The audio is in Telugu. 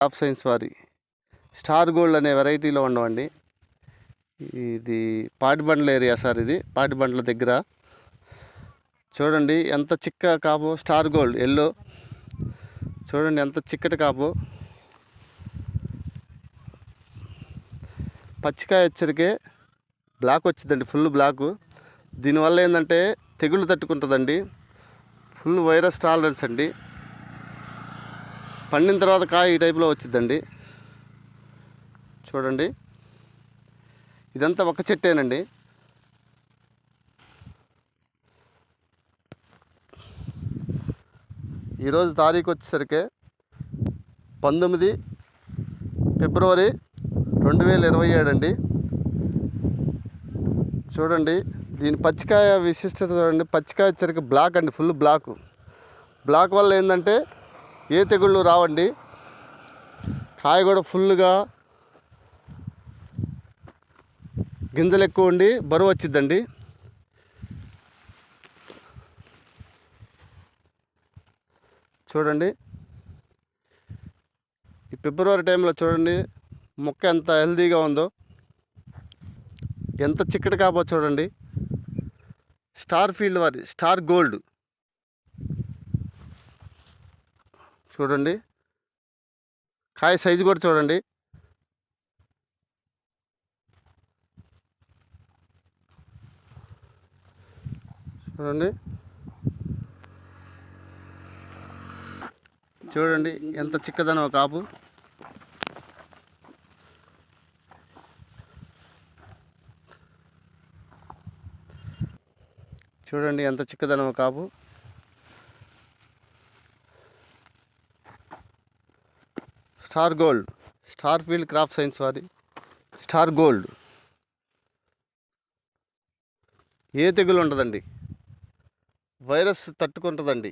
క్రాప్ సైన్స్ వారి స్టార్ గోల్డ్ అనే వెరైటీలో ఉండవండి. ఇది పాటిబండ్ల ఏరియా సార్, ఇది పాటిబండ్ల దగ్గర. చూడండి ఎంత చిక్క కాపు, స్టార్ గోల్డ్ ఎల్లో. చూడండి ఎంత చిక్కటి కాపు. పచ్చికాయ వచ్చరికే బ్లాక్ వచ్చిందండి, ఫుల్ బ్లాకు. దీనివల్ల ఏంటంటే తెగుళ్ళు తట్టుకుంటుందండి, ఫుల్ వైరస్ టాలరెన్స్ అండి. పండిన తర్వాత కాయ ఈ టైప్లో వచ్చిందండి. చూడండి ఇదంతా ఒక చెట్టేనండి. ఈరోజు తారీఖు వచ్చేసరికి 19 ఫిబ్రవరి 2027 అండి. చూడండి దీని పచ్చికాయ విశిష్టత చూడండి. పచ్చికాయ వచ్చరికి బ్లాక్ అండి, ఫుల్ బ్లాక్. బ్లాక్ వల్ల ఏంటంటే ఏ తెగుళ్ళు రావండి. కాయ కూడా ఫుల్గా గింజలు ఎక్కువ ఉండి బరువు వచ్చిద్దండి. చూడండి ఈ ఫిబ్రవరి టైంలో చూడండి మొక్క ఎంత హెల్తీగా ఉందో, ఎంత చిక్కటి కాపో చూడండి. స్టార్ ఫీల్డ్ వారి స్టార్ గోల్డ్ చూడండి. కాయ సైజు కూడా చూడండి. చూడండి చూడండి ఎంత చిక్కదనో కాపు. చూడండి ఎంత చిక్కదనో కాపు. Star gold, star field crop science వారి స్టార్ గోల్డ్. ఏ తెగులు ఉండదండి, వైరస్ తట్టుకుంటుందండి.